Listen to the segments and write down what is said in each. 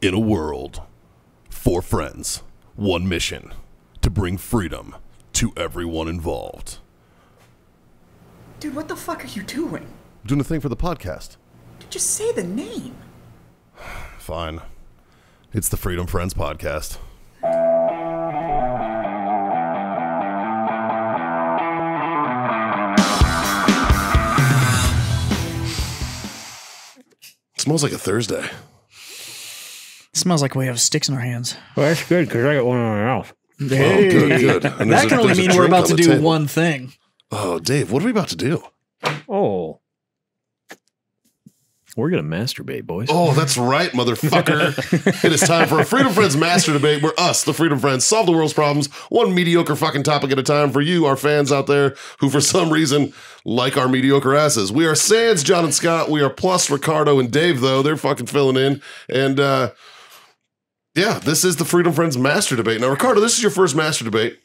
In a world, 4 friends, 1 mission, to bring freedom to everyone involved. Dude, what the fuck are you doing? Doing a thing for the podcast. Dude, just say the name. Fine. It's the Freedom Friends Podcast. It smells like a Thursday. It smells like we have sticks in our hands. Well, that's good because I got one in my mouth. Hey. Oh, good. And That can only there's a mean we're drink about on to the do table. one thing. Oh, Dave, what are we about to do? Oh. We're going to masturbate, boys. Oh, that's right, motherfucker. It is time for a Freedom Friends Master Debate where us, the Freedom Friends, solve the world's problems one mediocre fucking topic at a time for you, our fans out there who for some reason like our mediocre asses. We are Sans, John and Scott. We are plus Ricardo and Dave, though. They're fucking filling in. And yeah, this is the Freedom Friends Master Debate. Now, Ricardo, this is your first Master Debate.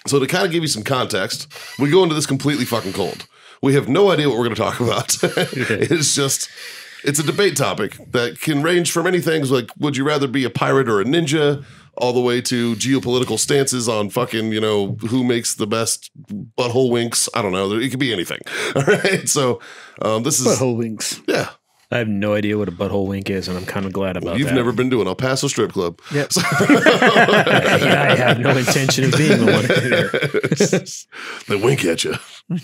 So to kind of give you some context, we go into this completely fucking cold. We have no idea what we're going to talk about. It's a debate topic that can range from many things like, would you rather be a pirate or a ninja, all the way to geopolitical stances on fucking, you know, who makes the best butthole winks. I don't know. It could be anything. All right. So this is Butthole winks. Yeah. I have no idea what a butthole wink is, and I'm kind of glad about You've that. never been to an El Paso strip club. Yep. Yeah, I have no intention of being one either. They wink at you. Well,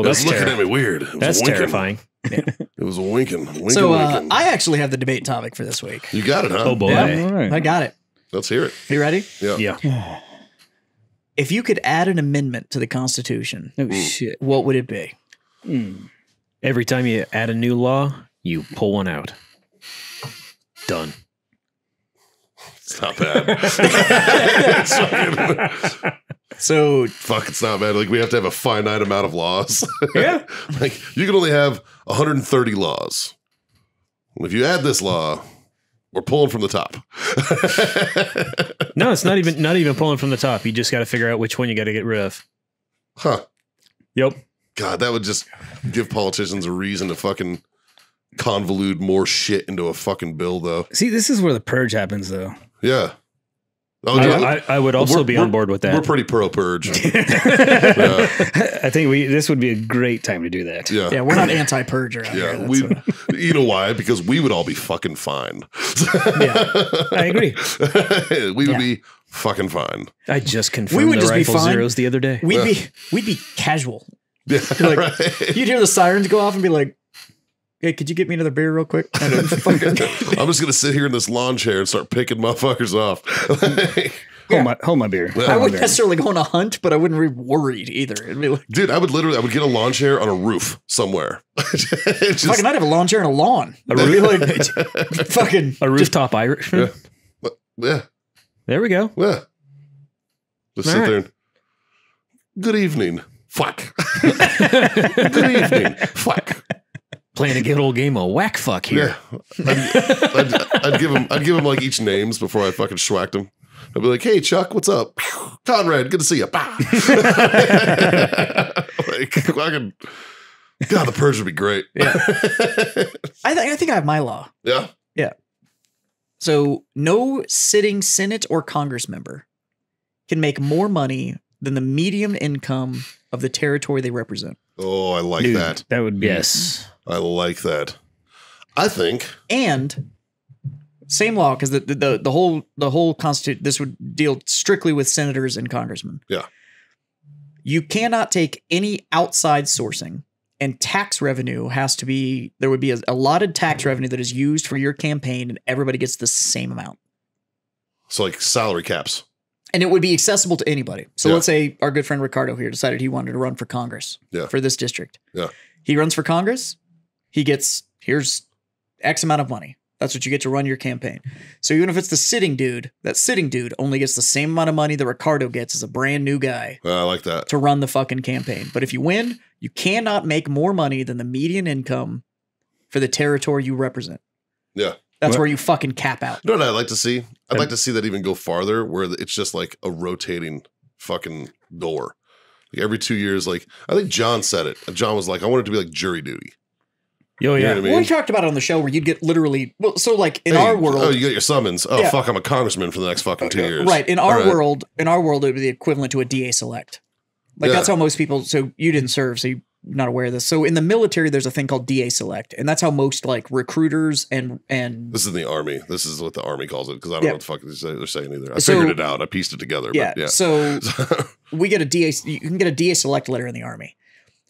It's that's looking at me weird. It was That's winking. terrifying. It was winking. So winking. I actually have the debate topic for this week. You got it, huh? Oh, boy. Yeah. All right. I got it. Let's hear it. You ready? Yeah. Yeah. If you could add an amendment to the Constitution, Oh, shit. what would it be? Every time you add a new law, you pull one out. Done. It's not bad. It's fucking- So fuck, it's not bad. Like, we have to have a finite amount of laws. Yeah. Like, you can only have 130 laws. If you add this law, we're pulling from the top. No, it's not even pulling from the top. You just got to figure out which one you got to get rid of. Huh. Yep. God, that would just give politicians a reason to fucking convolute more shit into a fucking bill, though. See, this is where the purge happens, though. Yeah. Oh, I would also we're- be on board with that. We're pretty pro-purge. Yeah. I think this would be a great time to do that. Yeah. yeah, we're not anti-purge around Yeah, here. we. That's, You know why? Because we would all be fucking fine. I agree. We would Yeah. be fucking fine. I just We confirmed would the just be rifle fine. zeros the other day. we'd be casual. Yeah, Like, right. You'd hear the sirens go off and be like, "Hey, could you get me another beer real quick?" And then fucking, I'm just gonna sit here in this lawn chair and start picking motherfuckers off. Hold my beer. I Hold I my wouldn't beer. necessarily go on a hunt, but I wouldn't be worried either. It'd be like, Dude, I would get a lawn chair on a roof somewhere. It's just- fucking, I'd have a lawn chair and a lawn. A It'd be roof- like, fucking, A rooftop Irishman. yeah, There we go. yeah. Just sit All right. there and, good evening. Fuck. Good evening. Fuck. Playing a good old game of whack fuck here. Yeah. I'd give him like each names before I fucking schwacked him. I'd be like, hey, Chuck, what's up? Conrad, good to see you. Bah. Like, fucking, God, the purge would be great. yeah. I think I have my law. Yeah. So no sitting Senate or Congress member can make more money than the median income of the territory they represent. Oh, I like Dude, that. that would be Yes. I like that. I think. And same law, because the whole constitution, this would deal strictly with senators and congressmen. Yeah. You cannot take any outside sourcing, and tax revenue has to be, there would be a allotted tax revenue that is used for your campaign, and everybody gets the same amount. So, like, salary caps. And it would be accessible to anybody. So Yeah. let's say our good friend Ricardo here decided he wanted to run for Congress for this district. Yeah. He runs for Congress. He gets, here's X amount of money. That's what you get to run your campaign. So even if it's the sitting dude, that sitting dude only gets the same amount of money that Ricardo gets as a brand new guy I like that. to run the fucking campaign. But if you win, you cannot make more money than the median income for the territory you represent. Yeah. That's where you fucking cap out. You know what I'd like to see? I'd like to see that even go farther, where it's just like a rotating fucking door. Like every 2 years, like, I think John said it. John was like, I want it to be like jury duty. Oh, You know yeah. what I Well, we mean? talked about it on the show where you'd get literally, well, so like in Hey, our world, oh, you get your summons. Oh, Yeah. fuck, I'm a congressman for the next fucking 2 years. right? In All our right. world, it would be the equivalent to a DA select. Like Yeah. that's how most people. So you didn't serve, so you're not aware of this. So in the military, there's a thing called DA select, and that's how most like recruiters and This is the Army. This is what the Army calls it because I don't Yeah. know what the fuck they're saying either. I So- figured it out. I pieced it together. yeah. But yeah. So we get a DA. You can get a DA select letter in the Army.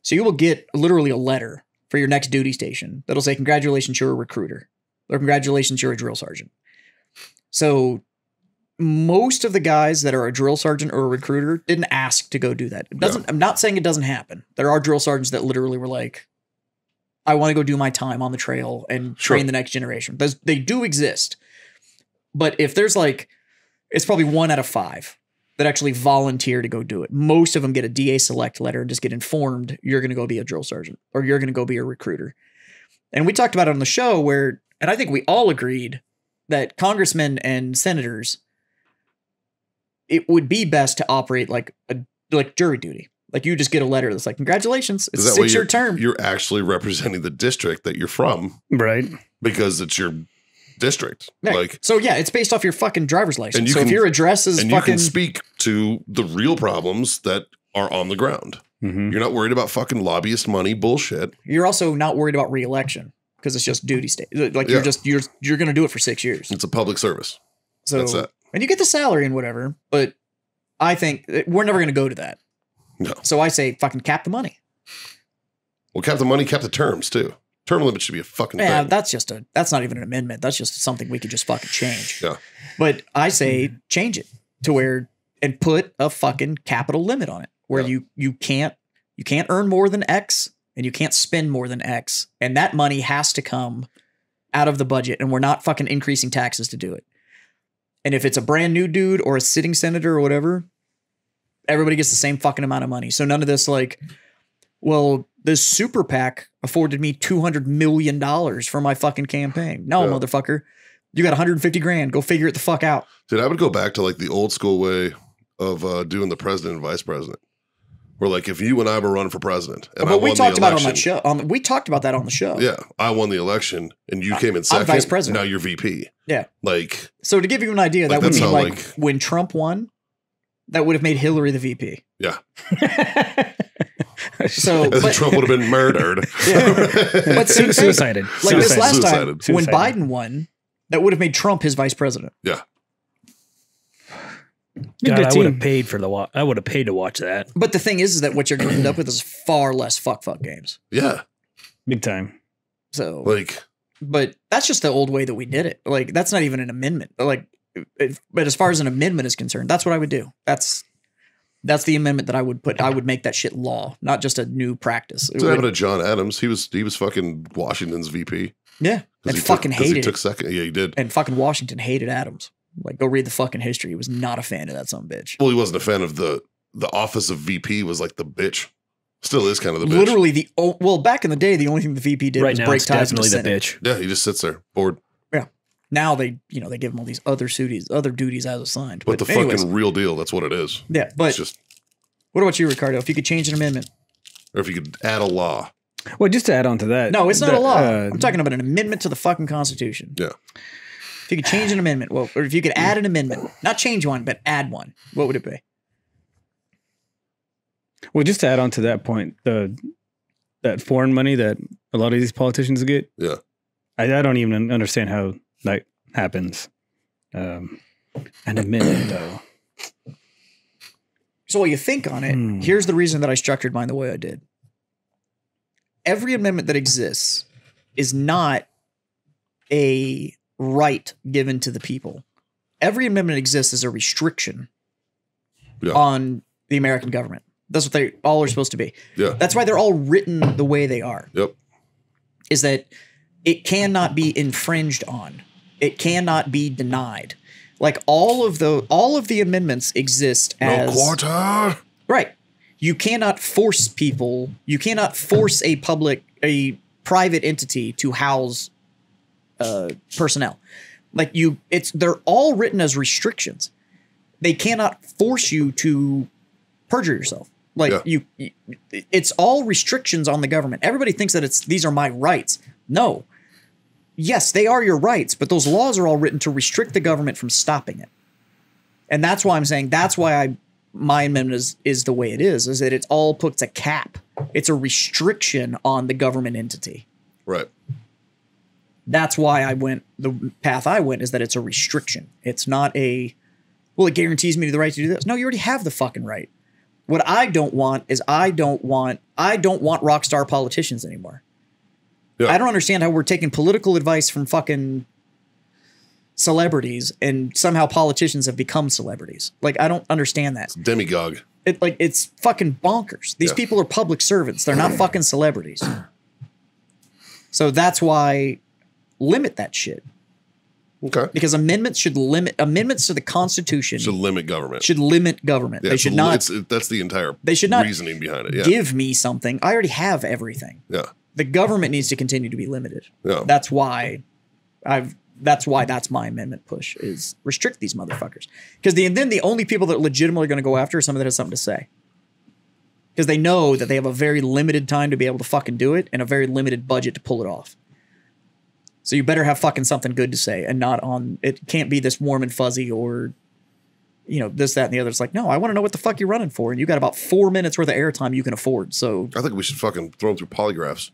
So you will get literally a letter for your next duty station that'll say, "Congratulations, you're a recruiter," or "Congratulations, you're a drill sergeant." So most of the guys that are a drill sergeant or a recruiter didn't ask to go do that. It doesn't. I'm not saying it doesn't happen. There are drill sergeants that literally were like, "I want to go do my time on the trail and Sure. train the next generation." They do exist, but if there's like, it's probably 1 out of 5 that actually volunteer to go do it. Most of them get a DA select letter and just get informed you're going to go be a drill sergeant or you're going to go be a recruiter. And we talked about it on the show where, and I think we all agreed that congressmen and senators, it would be best to operate like jury duty. Like you just get a letter that's like, "Congratulations, it's a Is that way 6-year term." You're actually representing the district that you're from Right. because it's your district. Right. Like, So yeah, it's based off your fucking driver's license. And you So if can- your address is and you fucking can speak to the real problems that are on the ground. Mm-hmm. You're not worried about fucking lobbyist money bullshit. you're also not worried about re-election because it's just duty state. Like Yeah. you're going to do it for 6 years. It's a public service. So That's it. and you get the salary and whatever, but I think we're never going to go to that. No. So I say fucking cap the money. Well, cap the money, cap the terms too. Term limit should be a fucking Yeah, thing. that's not even an amendment. That's just something we could just fucking change. Yeah. But I say change it to where and put a fucking capital limit on it where Yeah. you can't earn more than X and you can't spend more than X. And that money has to come out of the budget and we're not fucking increasing taxes to do it. And if it's a brand new dude or a sitting senator or whatever, everybody gets the same fucking amount of money. So none of this like, well, this super PAC afforded me $200 million for my fucking campaign. No, Yeah. motherfucker. You got 150 grand. Go figure it the fuck out. Dude, I would go back to like the old school way of doing the president and vice president. Where like if you and I were running for president and I But we won talked the about it on election, that show. We talked about that on the show. Yeah, I won the election and you came in I'm second. vice president. Now you're VP. Yeah. Like, So to give you an idea, Like, that would that's mean how, like like- when Trump won, that would have made Hillary the VP. yeah. So, And then but, Trump would have been murdered. but same thing. Suicided. Like this Suicided. last time, Suicided. when Suicided. Biden won, that would have made Trump his vice president. Yeah. God, Good I would have team. paid for the I would have paid to watch that. But the thing is that what you're going to end up with is far less fuck games. Yeah. Big time. So, Like, but that's just the old way that we did it. Like that's not even an amendment. Like, but as far as an amendment is concerned, that's what I would do. That's the amendment that I would put. I would make that shit law, not just a new practice. It what would- happened to John Adams? He was fucking Washington's VP. yeah, 'Cause and he fucking took, 'cause hated he took it. second. Yeah, he did. And fucking Washington hated Adams. Like, go read the fucking history. He was not a fan of that son of a bitch. Well, he wasn't a fan of the office of VP was like the bitch. Still is kind of the bitch. Literally well, back in the day, the only thing the VP did Right was now, break it's ties with the definitely the Senate. bitch. Yeah, he just sits there bored. Now they give him all these other duties as assigned. But the anyways, fucking real deal, that's what it is. yeah. It's But just, what about you, Ricardo? If you could change an amendment? or if you could add a law. Well, just to add on to that. No, it's not that, a law. I'm talking about an amendment to the fucking Constitution. Yeah. If you could change an amendment, well, or if you could add an amendment, not change one, but add one, what would it be? Well, just to add on to that point, that foreign money that a lot of these politicians get. Yeah. I don't even understand how that happens. An amendment, though. So while you think on it, Hmm. here's the reason that I structured mine the way I did. Every amendment that exists is not a right given to the people. Every amendment exists as a restriction Yeah. on the American government. That's what they all are supposed to be. Yeah. That's why they're all written the way they are. Yep. Is that it cannot be infringed on. It cannot be denied. Like all of the amendments exist No as quarter. right. You cannot force people. You cannot force a private entity to house personnel. Like they're all written as restrictions. They cannot force you to perjure yourself. Like Yeah. it's all restrictions on the government. Everybody thinks that these are my rights. No. Yes, they are your rights, but those laws are all written to restrict the government from stopping it. And that's why I'm saying that's why my amendment is the way it is that it all puts a cap. It's a restriction on the government entity. Right. That's why the path I went is that it's a restriction. It's not it guarantees me the right to do this. No, you already have the fucking right. What I don't want is I don't want rock star politicians anymore. Yeah. I don't understand how we're taking political advice from fucking celebrities and somehow politicians have become celebrities. Like, I don't understand that. Demagogue. It's fucking bonkers. These people are public servants. They're not fucking celebrities. So that's why limit that shit. Okay. Because amendments to the Constitution Should limit government. should limit government. Yeah, They should not that's the entire They should not reasoning behind it. Yeah. give me something. I already have everything. Yeah. The government needs to continue to be limited. Yeah. That's why that's my amendment push is restrict these motherfuckers. Because then the only people that legitimately are going to go after is someone that has something to say. Because they know that they have a very limited time to be able to fucking do it and a very limited budget to pull it off. So you better have fucking something good to say and it can't be this warm and fuzzy or, this, that, and the other. It's like, no, I want to know what the fuck you're running for. And you got about 4 minutes worth of airtime you can afford. So I think we should fucking throw them through polygraphs.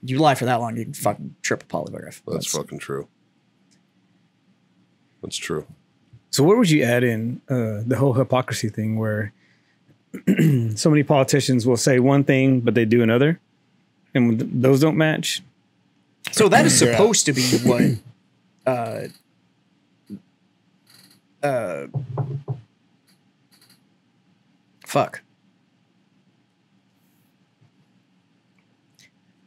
you lie for that long, you can fucking trip a polygraph. That's fucking true. That's true. So where would you add in the whole hypocrisy thing where so many politicians will say one thing, but they do another, and those don't match? So that is supposed to be what fuck.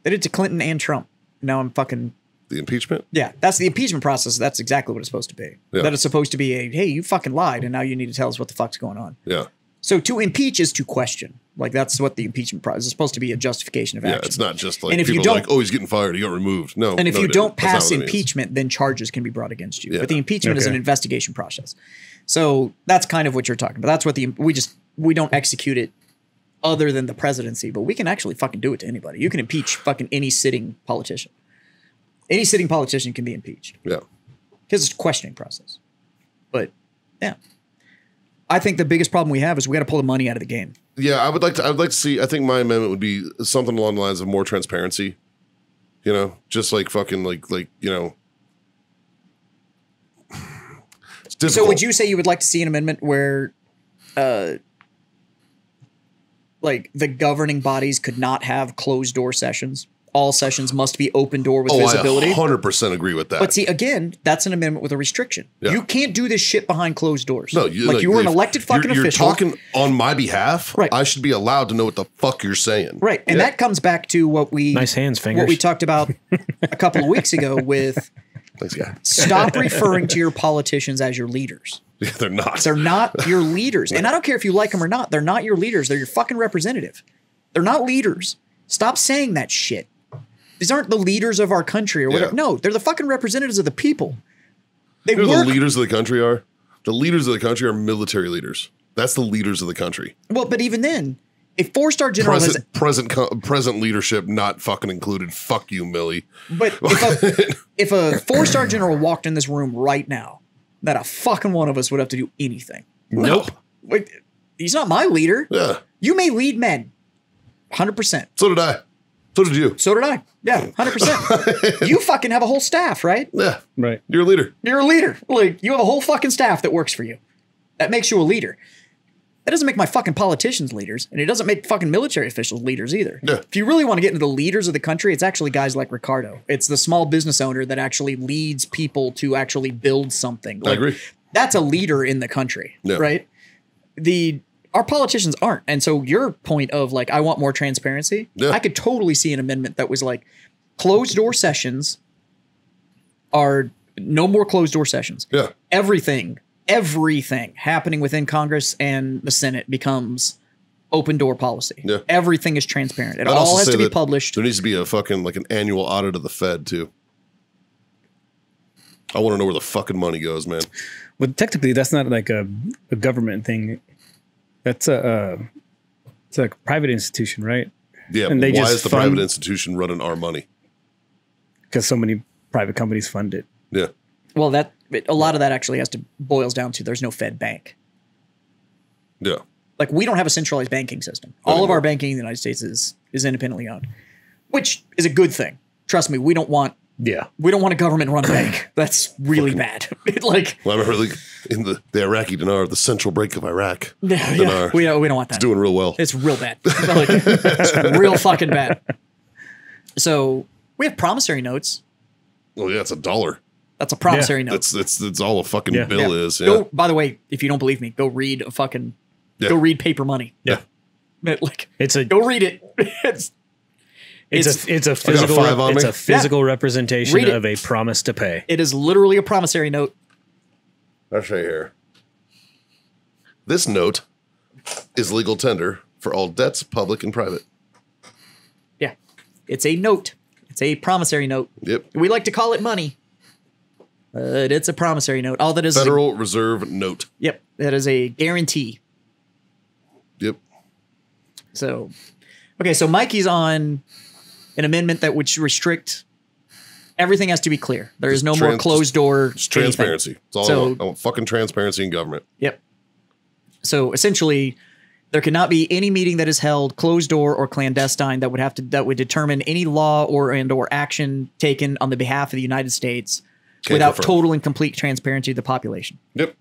They did to Clinton and Trump. Now I'm fucking The impeachment? yeah. That's the impeachment process. That's exactly what it's supposed to be. Yeah. That it's supposed to be hey, you fucking lied, and now you need to tell us what the fuck's going on. Yeah. So to impeach is to question. Like that's what the impeachment process is supposed to be, a justification of action. Yeah, it's not just like And if you people are don't- like, oh, he's getting fired, he got removed. No. And if no, you he don't didn't. That's not pass what it means. impeachment, then charges can be brought against you. Yeah. But the impeachment is an Okay. investigation process. So that's kind of what you're talking about. That's what we don't execute it other than the presidency, but we can actually fucking do it to anybody. You can impeach fucking any sitting politician. Any sitting politician can be impeached Yeah. because it's a questioning process. But yeah, I think the biggest problem we have is we got to pull the money out of the game. Yeah, I would like to see, I think my amendment would be something along the lines of more transparency. Just like fucking like, it's difficult. So would you say you would like to see an amendment where like the governing bodies could not have closed door sessions? All sessions must be open door with visibility. I 100% agree with that. But see, again, that's an amendment with a restriction. Yeah. You can't do this shit behind closed doors. No, you were an elected fucking you're official. talking on my behalf. Right. I should be allowed to know what the fuck you're saying. Right. And that comes back to what we Nice hands, fingers. what we talked about a couple of weeks ago with Thanks, guy. stop referring to your politicians as your leaders. Yeah, they're not. They're not your leaders. And I don't care if you like them or not. They're not your leaders. They're your fucking representative. They're not leaders. Stop saying that shit. These aren't the leaders of our country or whatever. Yeah. No, they're the fucking representatives of the people. They You know who work. the leaders of the country are? The leaders of the country are military leaders. That's the leaders of the country. Well, but even then, a 4-star general has. Present leadership not fucking included. Fuck you, Millie. But if a 4-star general walked in this room right now, not a fucking one of us would have to do anything. Nope. Like, he's not my leader. Yeah. You may lead men. 100%. So did I. So did you. So did I. Yeah, 100%. You fucking have a whole staff, right? Yeah. Right. You're a leader. You're a leader. Like, you have a whole fucking staff that works for you. That makes you a leader. That doesn't make my fucking politicians leaders, and it doesn't make fucking military officials leaders either. Yeah. If you really want to get into the leaders of the country, it's actually guys like Ricardo. It's the small business owner that actually leads people to actually build something. I agree. That's a leader in the country, Yeah. right? Our politicians aren't. And so your point of like, I want more transparency, Yeah. I could totally see an amendment that was like, closed door sessions are no more closed door sessions. Yeah. Everything happening within Congress and the Senate becomes open door policy. Yeah. Everything is transparent. It I'd all also has say to be that published. There needs to be a fucking like an annual audit of the Fed too. I want to know where the fucking money goes, man. Well, technically, that's not like a government thing. That's it's like a private institution, right? Yeah, And they why just is the fund- private institution running our money? because so many private companies fund it. Yeah. Well, a lot of that actually boils down to there's no Fed bank. Yeah. Like, we don't have a centralized banking system. All of our banking in the United States is independently owned, which is a good thing. Trust me, we don't want a government-run bank. That's really bad. Like, Well, I remember like in the Iraqi dinar, the central bank of Iraq. yeah, we don't want that. It's doing real well. It's real bad. Like, it's real fucking bad. So we have promissory notes. Oh yeah, it's $1. That's a promissory note. That's all a fucking Yeah. bill is. Yeah. Go, by the way, if you don't believe me, go read Yeah. go read paper money. Yeah. Like, It's a go read it. it's a physical 5 on it's me. a physical representation Read it. of a promise to pay. It is literally a promissory note. I'll show you here. This note is legal tender for all debts, public and private. Yeah. It's a note. It's a promissory note. Yep. We like to call it money. But it's a promissory note. All that is Federal Reserve note. yep. That is a guarantee. Yep. So, okay, so Mikey's on an amendment that would restrict everything has to be clear. There is no more closed door. It's transparency. It's all I want. I want fucking transparency in government. Yep. So essentially, there cannot be any meeting that is held closed door or clandestine that would determine any law or action taken on the behalf of the United States without confirm. total and complete transparency to the population. Yep.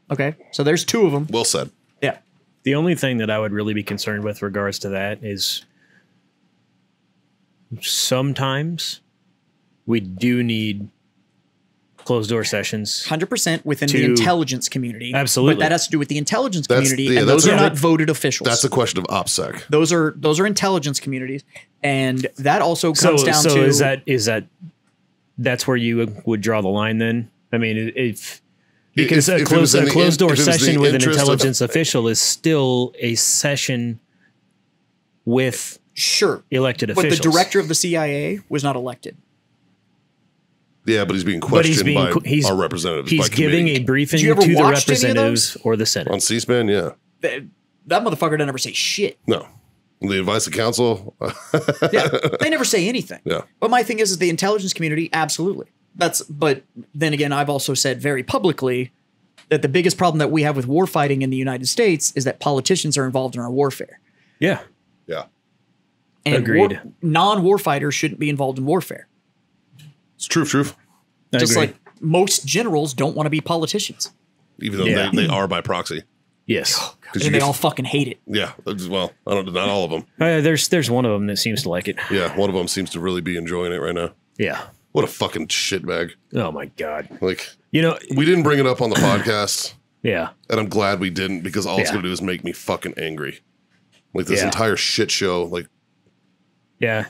Okay, so there's two of them. Well said. Yeah. The only thing that I would really be concerned with regards to that is sometimes we do need closed door sessions. 100% within the To- intelligence community. Absolutely. But that has to do with the intelligence That's- community, yeah, and that's those are a- not voted officials. That's a question of OPSEC. those are intelligence communities, and that also comes down to is that that's where you would draw the line then? I mean, if because If a it was in the closed door if it was the session with an interest of- intelligence official is still a session with sure, elected but officials. the director of the CIA was not elected. Yeah, but he's being But he's questioned being by he's our representatives. he's by giving committee. a briefing Did you ever to the watch any of representatives those? or the Senate. on C-SPAN. Yeah. That motherfucker didn't ever say shit. No. The advice of counsel. Yeah, they never say anything. Yeah. But my thing is the intelligence community, absolutely. But then again, I've also said very publicly that the biggest problem that we have with war fighting in the United States is that politicians are involved in our warfare. Yeah. Yeah. And Agreed. non-war fighters shouldn't be involved in warfare. It's truth. I Just agree. like most generals don't want to be politicians. Even though Yeah. they are by proxy. Yes. 'Cause And you they get- all fucking hate it. Yeah. Well, I don't. Not all of them. There's one of them that seems to like it. Yeah. One of them seems to really be enjoying it right now. Yeah. What a fucking shitbag. Oh my God. Like, You know. we didn't bring it up on the podcast, Yeah. and I'm glad we didn't because all it's Yeah. going to do is make me fucking angry. Like, this Yeah. entire shit show. Like, Yeah.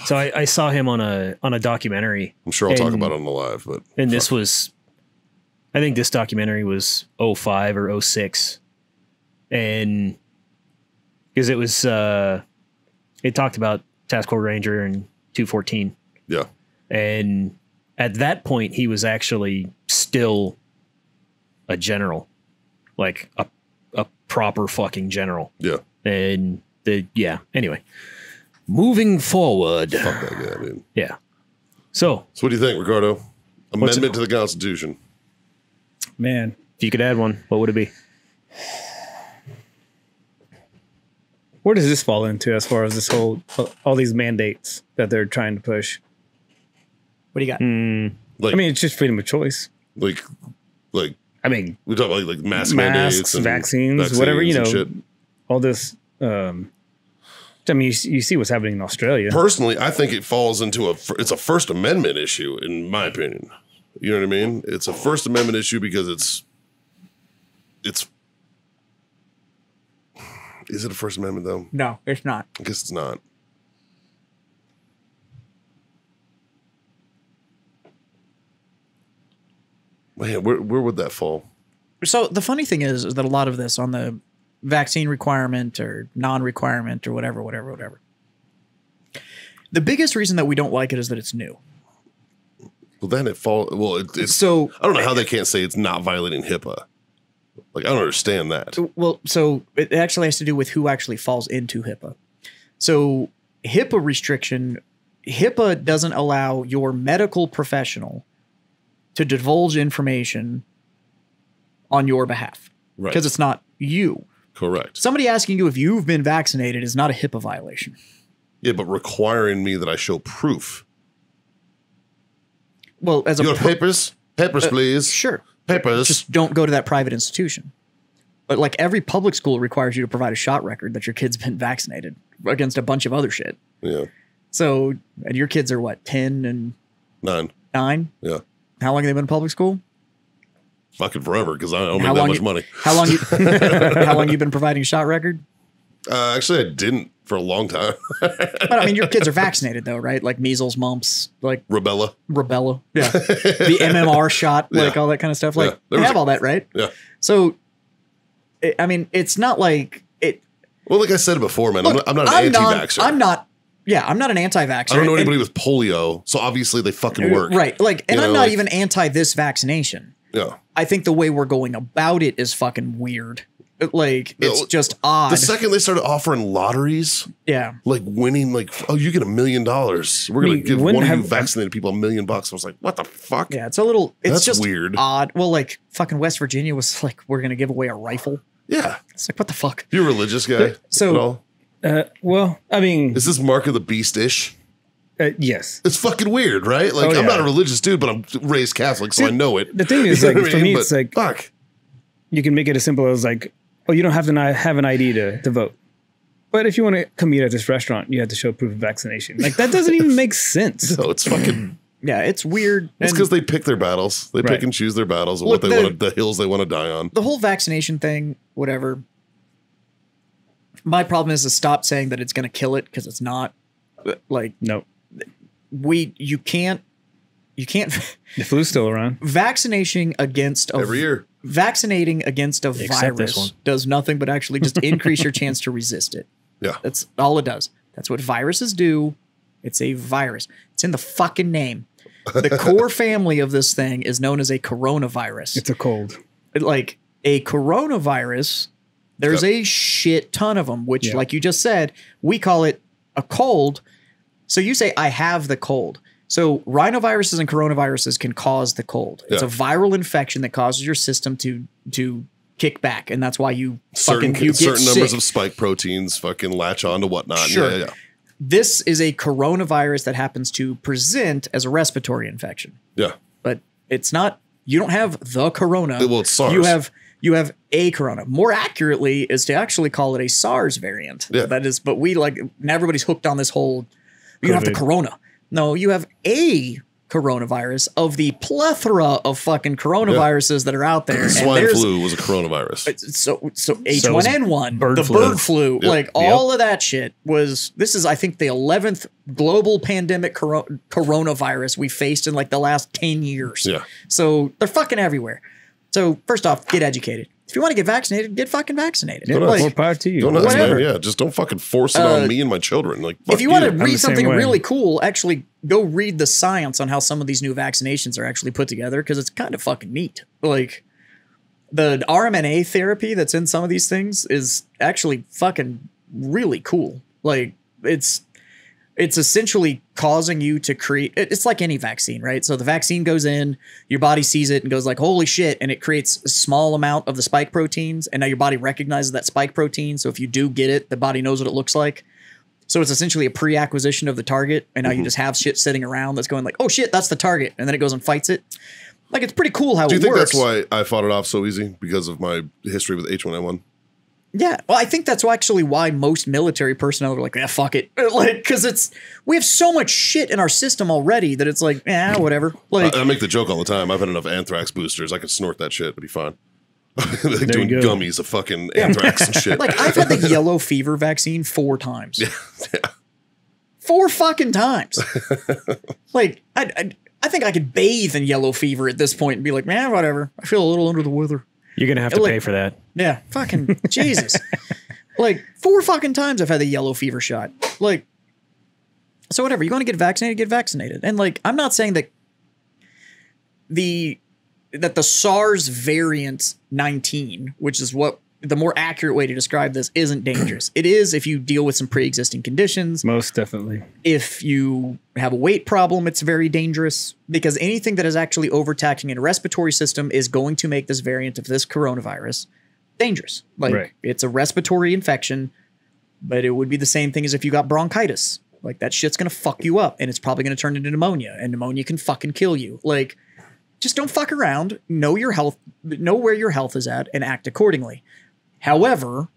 So I saw him on a documentary, I'm sure I'll talk And- about it on the live, but. and this was, I think this documentary was 05 or 06, and because it was, it talked about Task Force Ranger and 214, Yeah. and at that point he was actually still a general, like a proper fucking general, Yeah. and anyway, moving forward. Fuck that guy, dude. Yeah. So So, what do you think, Ricardo? What's Amendment to the Constitution. Man, if you could add one, what would it be? where does this fall into as far as this whole all these mandates that they're trying to push? What do you got? Like, I mean, it's just freedom of choice. like, I mean, we talk about like mask mandates Masks, and vaccines, whatever, you and know, shit. all this. I mean, you see what's happening in Australia. Personally, I think it falls into it's a First Amendment issue, in my opinion. You know what I mean? It's a First Amendment issue because it's. Is it a First Amendment though? No, it's not. I guess it's not. Man, where would that fall? So the funny thing is that a lot of this on the vaccine requirement or non-requirement or whatever. The biggest reason that we don't like it is that it's new. Well, then it fall. Well, it's. So I don't know how they can't say it's not violating HIPAA. Like, I don't understand that. Well, so it actually has to do with who actually falls into HIPAA. So HIPAA doesn't allow your medical professional to divulge information on your behalf Right. because it's not you. Correct. Somebody asking you if you've been vaccinated is not a HIPAA violation. Yeah, but requiring me that I show proof. Well, as a You got papers? Papers, please. sure, Papers. just don't go to that private institution. But like every public school requires you to provide a shot record that your kid's been vaccinated against a bunch of other shit. Yeah. So, and your kids are what, 10 and 9. 9? Yeah. How long have they been in public school? Fucking forever because I don't How make that long much you- money. How long you how long you been providing a shot record? Actually, I didn't for a long time. But I mean, your kids are vaccinated though, right? Like measles, mumps, like Rubella. rubella, yeah, the MMR shot, like Yeah. all that kind of stuff. Like Yeah. they There was have all that, right? Yeah. So, I mean, it's not like it. Well, like I said before, man, Look, I'm not an anti-vaxxer. I'm not. Yeah, I'm not an anti-vaxxer. I don't know And- anybody with polio, so obviously they fucking work. Right. Like, and You I'm know, not like- even anti this vaccination. Yeah. I think the way we're going about it is fucking weird. Like, it's No, just odd. The second they started offering lotteries, Yeah. like winning, like, oh, you get $1 million. We're I going mean, to give when one of you have- vaccinated people $1 million. I was like, what the fuck? Yeah. It's a little, it's That's just weird. odd. Well, like, fucking West Virginia was like, we're going to give away a rifle. Yeah. It's like, what the fuck? You a religious guy? So- at all? Well, I mean, Is this Mark of the Beast-ish? yes. It's fucking weird, right? Like, Oh, I'm yeah. not a religious dude, but I'm raised Catholic, so I know it. The thing is, You know like, what I for mean? me, But it's like fuck. you can make it as simple as like, oh, you don't have to have an ID to vote. But if you want to come eat at this restaurant, you have to show proof of vaccination. Like that doesn't even make sense. No, it's fucking. Yeah. It's weird. It's And because they pick their battles. They Right. pick and choose their battles and Look, what they the- want, the hills they want to die on. the whole vaccination thing, whatever. My problem is to stop saying that it's going to kill it because it's not. Like, No, you can't the flu's still around. vaccinating against a Every year. vaccinating against a Except this virus one. does nothing but actually just increase your chance to resist it. Yeah. That's all it does. That's what viruses do. It's a virus. It's in the fucking name. The core family of this thing is known as a coronavirus. It's a cold. Like a coronavirus, there's Yep. a shit ton of them, which, Yeah. like you just said, we call it a cold. So you say, I have the cold. So rhinoviruses and coronaviruses can cause the cold. It's Yeah. a viral infection that causes your system to kick back, and that's why you Certain, fucking you get certain numbers sick. of spike proteins fucking latch on to whatnot. Sure. Yeah, yeah. This is a coronavirus that happens to present as a respiratory infection, Yeah. but it's not. You don't have the corona. Well, it's SARS. You have a corona. More accurately is to actually call it a SARS variant. Yeah. That is, but we like now everybody's hooked on this whole. You have the COVID. corona. No, you have a coronavirus of the plethora of fucking coronaviruses that are out there. And Swine there's- flu was a coronavirus. So So H1N1, bird the flu. bird flu, Yep. like all of that shit was. This is, I think, the 11th global pandemic coronavirus we faced in like the last 10 years. Yeah. So they're fucking everywhere. So first off, get educated. If you want to get vaccinated, get fucking vaccinated. Yeah, nuts. more power to you. Go nuts, whatever. man. Yeah, just don't fucking force it on me and my children. Like, fuck If you want to you. read the same something way. really cool, actually go read the science on how some of these new vaccinations are actually put together because it's kind of fucking neat. Like the RMNA therapy that's in some of these things is actually fucking really cool. Like it's essentially causing you to create. It's like any vaccine, right? So the vaccine goes in, your body sees it and goes like, "Holy shit!" and it creates a small amount of the spike proteins, and now your body recognizes that spike protein. So if you do get it, the body knows what it looks like. So it's essentially a pre-acquisition of the target, and now you just have shit sitting around that's going like, "Oh shit, that's the target," and then it goes and fights it. Like it's pretty cool how Do you it think works. that's why I fought it off so easy? Because of my history with H1N1? Yeah, well, I think that's actually why most military personnel are like, "Yeah, fuck it," like because we have so much shit in our system already that it's like, whatever. Like, I make the joke all the time. I've had enough anthrax boosters. I could snort that shit. It'd be fine. Like doing go. gummies of fucking anthrax and shit. like I've had the yellow fever vaccine 4 times. yeah. 4 fucking times. Like I think I could bathe in yellow fever at this point and be like, man, whatever. I feel a little under the weather. You're gonna have to Like- pay for that. Yeah, fucking Jesus. Like 4 fucking times I've had the yellow fever shot. Like, so whatever. You want to get vaccinated. And like, I'm not saying that the SARS variant 19, which is what the more accurate way to describe this isn't dangerous. It is if you deal with some pre-existing conditions. Most definitely. If you have a weight problem, it's very dangerous because anything that is actually overtaxing your respiratory system is going to make this variant of this coronavirus dangerous. Like Right. it's a respiratory infection, but it would be the same thing as if you got bronchitis. Like that shit's going to fuck you up and it's probably going to turn into pneumonia, and pneumonia can fucking kill you. Like, just don't fuck around. Know your health, know where your health is at, and act accordingly. However,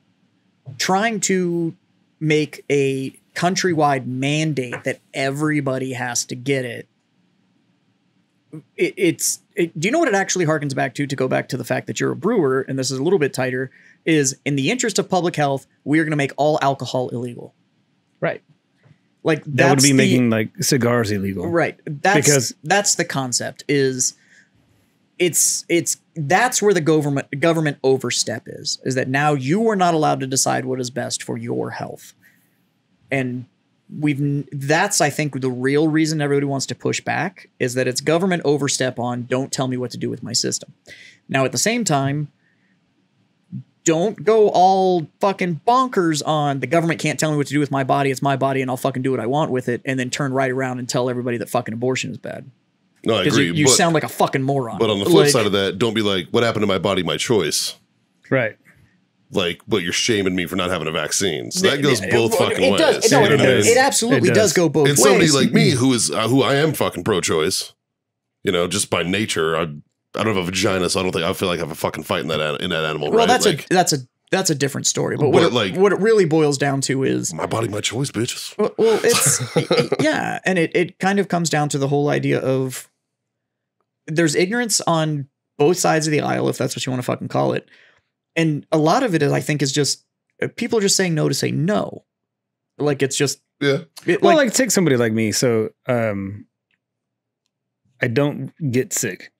trying to make a countrywide mandate that everybody has to get it, do you know what it actually harkens back to go back to the fact that you're a brewer, and this is a little bit tighter, is in the interest of public health, we are going to make all alcohol illegal. Right. Like That would be making like cigars illegal. Right. That's the concept is that's where the government overstep is that now you are not allowed to decide what is best for your health. And that's, I think, the real reason everybody wants to push back is that it's government overstep on don't tell me what to do with my system. Now, at the same time, don't go all fucking bonkers on the government can't tell me what to do with my body. It's my body and I'll fucking do what I want with it. And then turn right around and tell everybody that fucking abortion is bad. No, I Because agree. you sound like a fucking moron. But on the flip side of that, don't be like, what happened to my body, my choice? Right. Like, but you're shaming me for not having a vaccine. So that goes both fucking it ways. does. You No, know what I mean? it absolutely It does does. go both And ways. somebody like me who I am fucking pro-choice, you know, just by nature, I don't have a vagina, so I feel like I have a fucking fight in that animal. well, right? that's a different story. But But, what it really boils down to is my body, my choice, bitches. well, it's yeah, and it kind of comes down to the whole idea of there's ignorance on both sides of the aisle, if that's what you want to fucking call it, and a lot of it is, I think, is just people are just saying no to say no. Like it's just Yeah. Well, like take somebody like me. So I don't get sick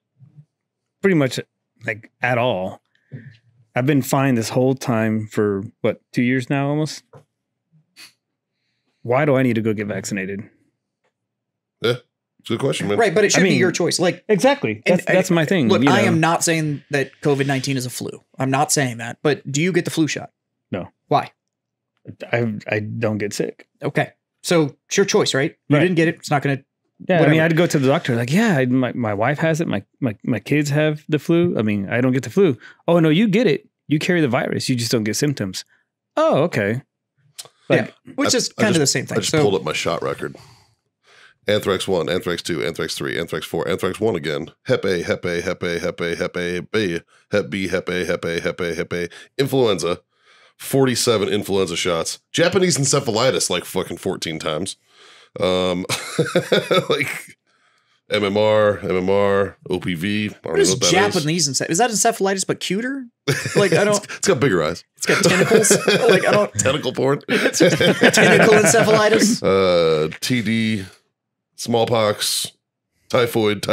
pretty much like at all. I've been fine this whole time for 2 years now almost. Why do I need to go get vaccinated? Yeah. It's a good question, man. right, but it should be mean, your choice. Like Exactly. That's my thing. look, you I know. am not saying that COVID-19 is a flu. I'm not saying that. But do you get the flu shot? No. Why? I don't get sick. Okay. So it's your choice, right? You Right. didn't get it. It's not going to. Yeah, I Whatever. mean, I'd go to the doctor like, yeah, my wife has it. My kids have the flu. I mean, I don't get the flu. Oh, no, you get it. You carry the virus. You just don't get symptoms. Oh, okay. Like, Yeah. Which is I kind of just- the same thing. I just pulled up my shot record. Anthrax 1, Anthrax 2, Anthrax 3, Anthrax 4, Anthrax 1 again. Hep A, Hep A, Hep A, Hep A, Hep A, B, Hep B, Hep A, Hep A, Hep A, Hep A. Influenza, 47 influenza shots. Japanese encephalitis like fucking 14 times. Like MMR, OPV. I don't What know is what that Japanese is that encephalitis but cuter? Like I don't. It's got bigger eyes. It's got tentacles. Like I don't. Tentacle porn. Tentacle encephalitis. TD, smallpox, typhoid,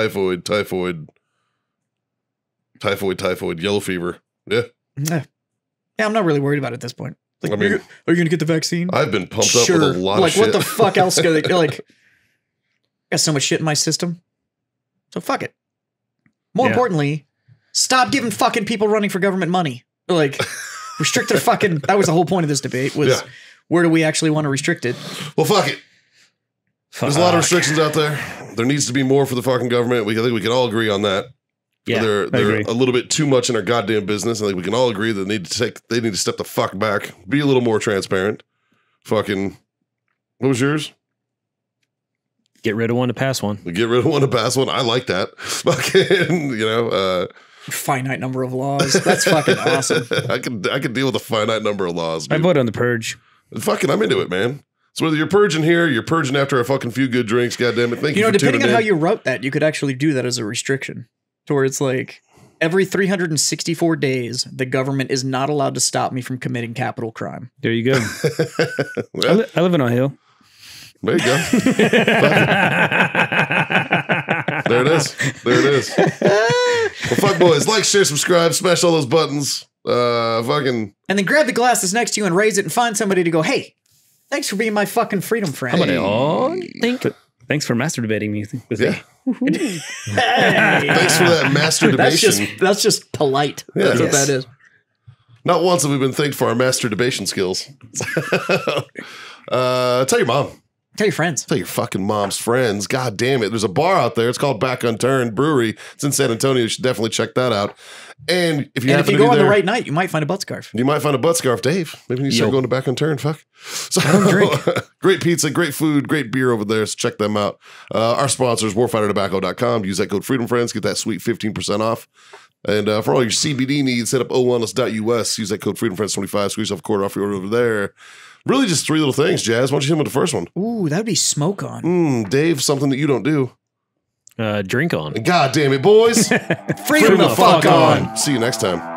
yellow fever. Yeah. Yeah, I'm not really worried about it at this point. Like, I mean- are you going to get the vaccine? I've been pumped up with a lot Like of shit. what the fuck else? Like, got so much shit in my system. So fuck it. More Yeah. importantly, stop giving fucking people running for government money. Like, restrict their fucking. That was the whole point of this debate. Was Yeah. where do we actually want to restrict it? Well, fuck it. There's a lot of restrictions out there. There needs to be more for the fucking government. I think we can all agree on that. Yeah, they're agree. a little bit too much in our goddamn business. I think we can all agree that they need to step the fuck back, be a little more transparent. Fucking, what was yours? Get rid of one to pass one. Get rid of one to pass one. I like that. Fucking, Finite number of laws. That's fucking awesome. I could deal with a finite number of laws. I Dude. vote on the purge. Fucking, I'm into it, man. So whether you're purging here, you're purging after a fucking few good drinks. Goddamn it! Thank you. You know, for depending on tuning how in. you wrote that, you could actually do that as a restriction, to where it's like every 364 days, the government is not allowed to stop me from committing capital crime. There you go. Well, I live in a hill. there you go. There it is. There it is. Well, fuck boys, like, share, subscribe, smash all those buttons. Fucking. And then grab the glass that's next to you and raise it and find somebody to go, hey, thanks for being my fucking freedom friend. Thanks for masturbating me with Yeah. me. Hey. Thanks for that master That's debation. just polite. That's what Yes. that is. Not once have we been thanked for our masturbation skills. Tell your mom. Tell your friends. Tell your fucking mom's friends. God damn it. There's a bar out there. It's called Back Unturned Brewery. It's in San Antonio. You should definitely check that out. And if you And happen if you to go be on there, the right night, you might find a butt scarf. you might find a butt scarf, Dave. Maybe you start Yo. going to Back Unturned. Fuck. So, great pizza, great food, great beer over there. So check them out. Our sponsors, warfightertobacco.com. Use that code FreedomFriends. Get that sweet 15% off. And for all your CBD needs, hit up owellness.us. Use that code FreedomFriends25. Squeeze yourself a quarter off your order over there. Really just three little things, Jazz. Why don't you hit him with the first one? Ooh, that would be smoke on. Dave, something that you don't do. Drink on. God damn it, boys. Freedom the fuck on. See you next time.